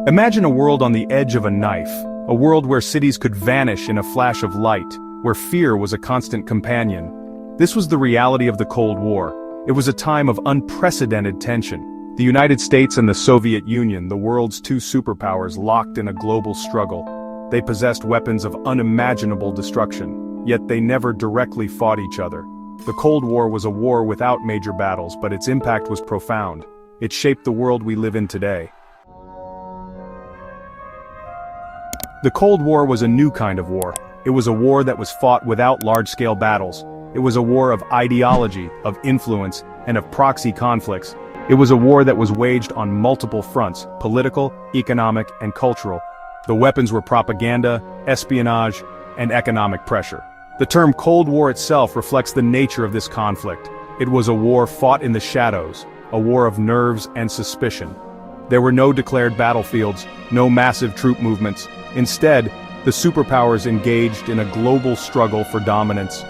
Imagine a world on the edge of a knife, a world where cities could vanish in a flash of light, where fear was a constant companion. This was the reality of the Cold War. It was a time of unprecedented tension. The United States and the Soviet Union, the world's two superpowers, locked in a global struggle. They possessed weapons of unimaginable destruction, yet they never directly fought each other. The Cold War was a war without major battles, but its impact was profound. It shaped the world we live in today. The Cold War was a new kind of war. It was a war that was fought without large-scale battles. It was a war of ideology, of influence, and of proxy conflicts. It was a war that was waged on multiple fronts: political, economic, and cultural. The weapons were propaganda, espionage, and economic pressure. The term Cold War itself reflects the nature of this conflict. It was a war fought in the shadows, a war of nerves and suspicion. There were no declared battlefields, no massive troop movements. Instead, the superpowers engaged in a global struggle for dominance.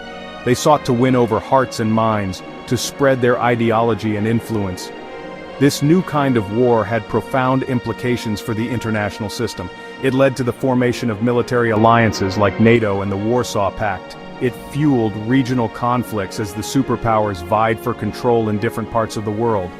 They sought to win over hearts and minds, to spread their ideology and influence. This new kind of war had profound implications for the international system. It led to the formation of military alliances like NATO and the Warsaw Pact. It fueled regional conflicts as the superpowers vied for control in different parts of the world.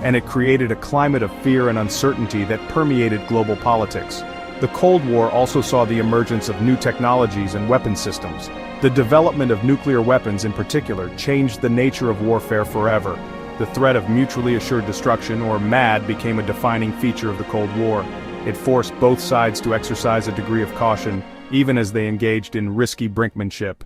And it created a climate of fear and uncertainty that permeated global politics. The Cold War also saw the emergence of new technologies and weapon systems. The development of nuclear weapons in particular changed the nature of warfare forever. The threat of mutually assured destruction, or MAD, became a defining feature of the Cold War. It forced both sides to exercise a degree of caution, even as they engaged in risky brinkmanship.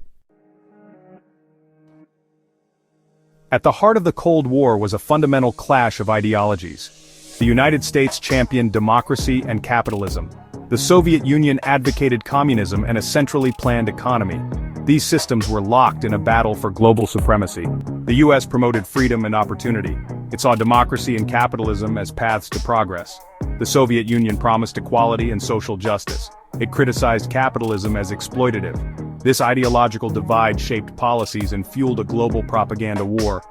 At the heart of the Cold War was a fundamental clash of ideologies. The United States championed democracy and capitalism. The Soviet Union advocated communism and a centrally planned economy. These systems were locked in a battle for global supremacy. The US promoted freedom and opportunity. It saw democracy and capitalism as paths to progress. The Soviet Union promised equality and social justice. It criticized capitalism as exploitative. This ideological divide shaped policies and fueled a global propaganda war.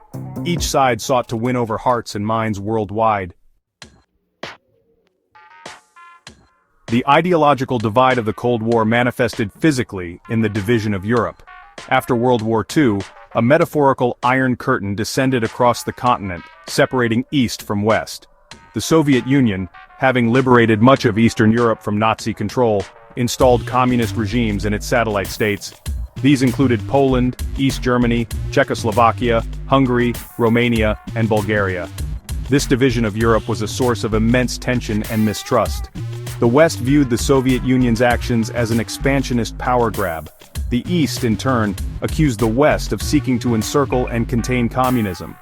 Each side sought to win over hearts and minds worldwide. The ideological divide of the Cold War manifested physically in the division of Europe. After World War II, a metaphorical Iron Curtain descended across the continent, separating East from West. The Soviet Union, having liberated much of Eastern Europe from Nazi control, installed communist regimes in its satellite states. These included Poland, East Germany, Czechoslovakia, Hungary, Romania, and Bulgaria. This division of Europe was a source of immense tension and mistrust. The West viewed the Soviet Union's actions as an expansionist power grab. The East, in turn, accused the West of seeking to encircle and contain communism.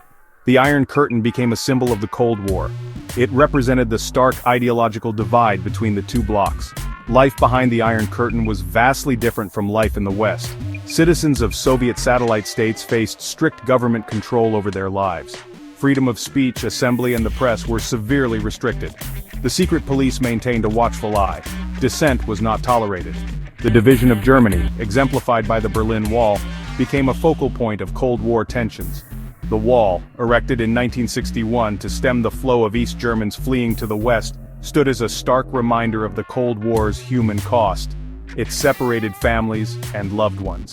The Iron Curtain became a symbol of the Cold War. It represented the stark ideological divide between the two blocs. Life behind the Iron Curtain was vastly different from life in the West. Citizens of Soviet satellite states faced strict government control over their lives. Freedom of speech, assembly, and the press were severely restricted. The secret police maintained a watchful eye. Dissent was not tolerated. The division of Germany, exemplified by the Berlin Wall, became a focal point of Cold War tensions. The wall, erected in 1961 to stem the flow of East Germans fleeing to the West, stood as a stark reminder of the Cold War's human cost. It separated families and loved ones.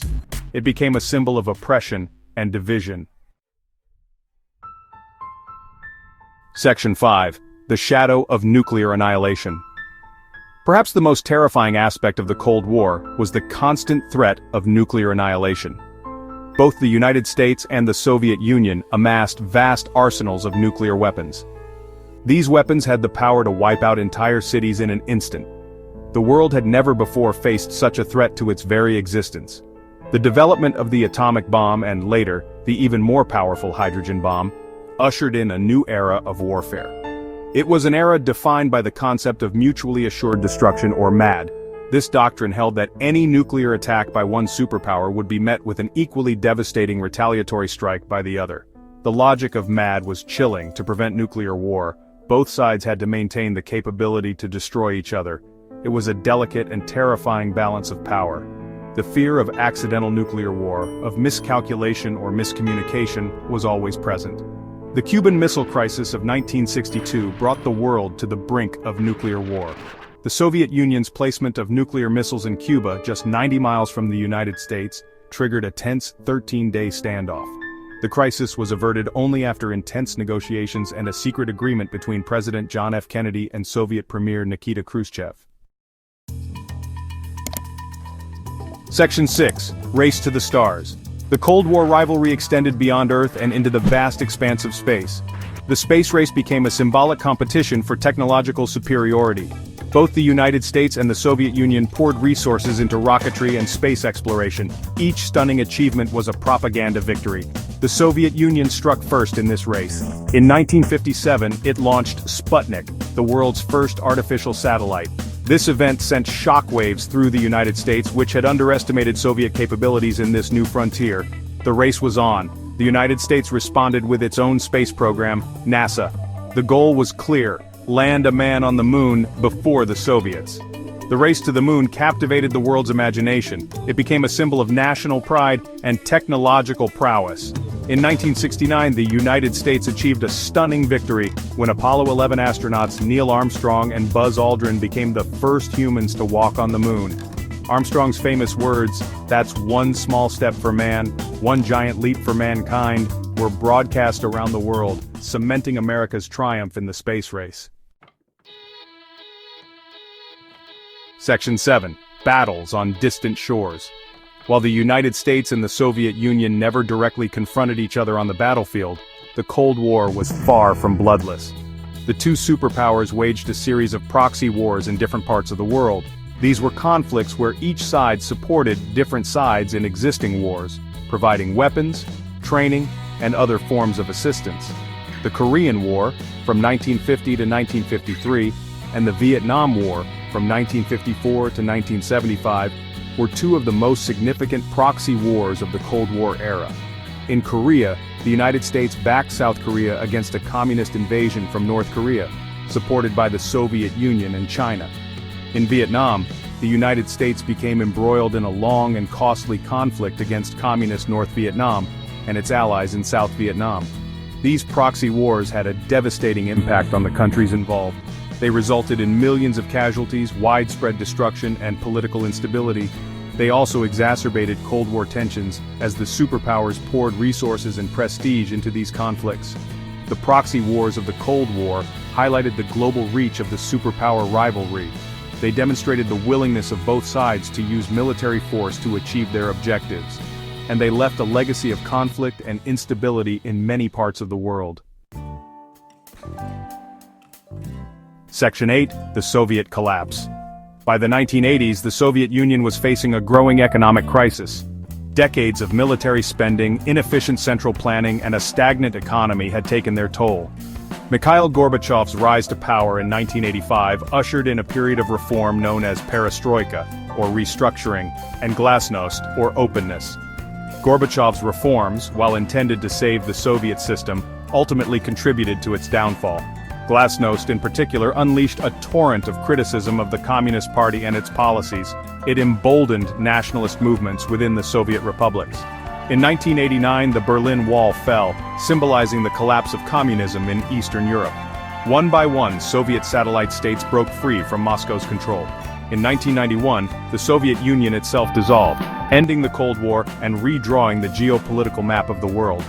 It became a symbol of oppression and division. Section 5. The Shadow of Nuclear Annihilation. Perhaps the most terrifying aspect of the Cold War was the constant threat of nuclear annihilation. Both the United States and the Soviet Union amassed vast arsenals of nuclear weapons. These weapons had the power to wipe out entire cities in an instant. The world had never before faced such a threat to its very existence. The development of the atomic bomb and later, the even more powerful hydrogen bomb, ushered in a new era of warfare. It was an era defined by the concept of mutually assured destruction, or MAD. This doctrine held that any nuclear attack by one superpower would be met with an equally devastating retaliatory strike by the other. The logic of MAD was chilling. To prevent nuclear war, both sides had to maintain the capability to destroy each other. It was a delicate and terrifying balance of power. The fear of accidental nuclear war, of miscalculation or miscommunication, was always present. The Cuban Missile Crisis of 1962 brought the world to the brink of nuclear war. The Soviet Union's placement of nuclear missiles in Cuba, just 90 miles from the United States, triggered a tense 13-day standoff. The crisis was averted only after intense negotiations and a secret agreement between President John F. Kennedy and Soviet Premier Nikita Khrushchev. Section 6. Race to the Stars. The Cold War rivalry extended beyond Earth and into the vast expanse of space. The space race became a symbolic competition for technological superiority. Both the United States and the Soviet Union poured resources into rocketry and space exploration. Each stunning achievement was a propaganda victory. The Soviet Union struck first in this race. In 1957, it launched Sputnik, the world's first artificial satellite. This event sent shockwaves through the United States, which had underestimated Soviet capabilities in this new frontier. The race was on. The United States responded with its own space program, NASA. The goal was clear: land a man on the moon before the Soviets. The race to the moon captivated the world's imagination. It became a symbol of national pride and technological prowess. In 1969, the United States achieved a stunning victory when Apollo 11 astronauts Neil Armstrong and Buzz Aldrin became the first humans to walk on the moon. Armstrong's famous words, "That's one small step for man, one giant leap for mankind," were broadcast around the world, cementing America's triumph in the space race. Section 7. Battles on distant shores. While the United States and the Soviet Union never directly confronted each other on the battlefield, the Cold War was far from bloodless. The two superpowers waged a series of proxy wars in different parts of the world. These were conflicts where each side supported different sides in existing wars, providing weapons, training, and other forms of assistance. The Korean War, from 1950 to 1953, and the Vietnam War, from 1954 to 1975, were two of the most significant proxy wars of the Cold War era. In Korea, the United States backed South Korea against a communist invasion from North Korea, supported by the Soviet Union and China. In Vietnam, the United States became embroiled in a long and costly conflict against communist North Vietnam and its allies in South Vietnam. These proxy wars had a devastating impact on the countries involved. They resulted in millions of casualties, widespread destruction, and political instability. They also exacerbated Cold War tensions as the superpowers poured resources and prestige into these conflicts. The proxy wars of the Cold War highlighted the global reach of the superpower rivalry. They demonstrated the willingness of both sides to use military force to achieve their objectives. And they left a legacy of conflict and instability in many parts of the world. Section 8. The Soviet Collapse. By the 1980s, the Soviet Union was facing a growing economic crisis. Decades of military spending, inefficient central planning, and a stagnant economy had taken their toll. Mikhail Gorbachev's rise to power in 1985 ushered in a period of reform known as perestroika, or restructuring, and glasnost, or openness. Gorbachev's reforms, while intended to save the Soviet system, ultimately contributed to its downfall. Glasnost in particular unleashed a torrent of criticism of the Communist Party and its policies. It emboldened nationalist movements within the Soviet republics. In 1989, the Berlin Wall fell, symbolizing the collapse of communism in Eastern Europe. One by one, Soviet satellite states broke free from Moscow's control. In 1991, the Soviet Union itself dissolved, ending the Cold War and redrawing the geopolitical map of the world.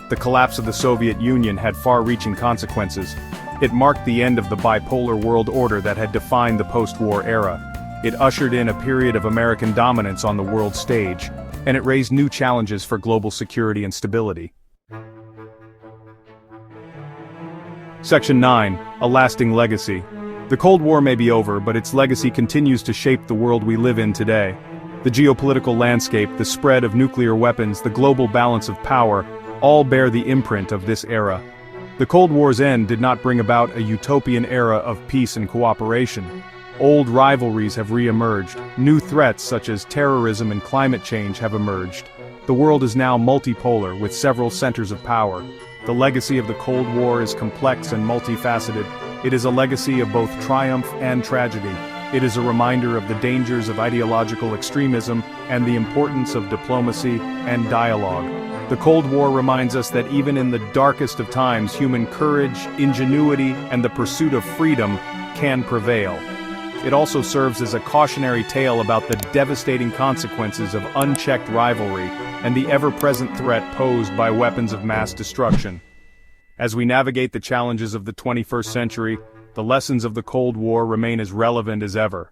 The collapse of the Soviet Union had far-reaching consequences. It marked the end of the bipolar world order that had defined the post-war era. It ushered in a period of American dominance on the world stage, and it raised new challenges for global security and stability. Section 9. A Lasting Legacy. The Cold War may be over, but its legacy continues to shape the world we live in today. The geopolitical landscape, the spread of nuclear weapons, the global balance of power, all bear the imprint of this era. The Cold War's end did not bring about a utopian era of peace and cooperation. Old rivalries have re-emerged. New threats such as terrorism and climate change have emerged. The world is now multipolar with several centers of power. The legacy of the Cold War is complex and multifaceted. It is a legacy of both triumph and tragedy. It is a reminder of the dangers of ideological extremism and the importance of diplomacy and dialogue. The Cold War reminds us that even in the darkest of times, human courage, ingenuity, and the pursuit of freedom can prevail. It also serves as a cautionary tale about the devastating consequences of unchecked rivalry and the ever-present threat posed by weapons of mass destruction. As we navigate the challenges of the 21st century, the lessons of the Cold War remain as relevant as ever.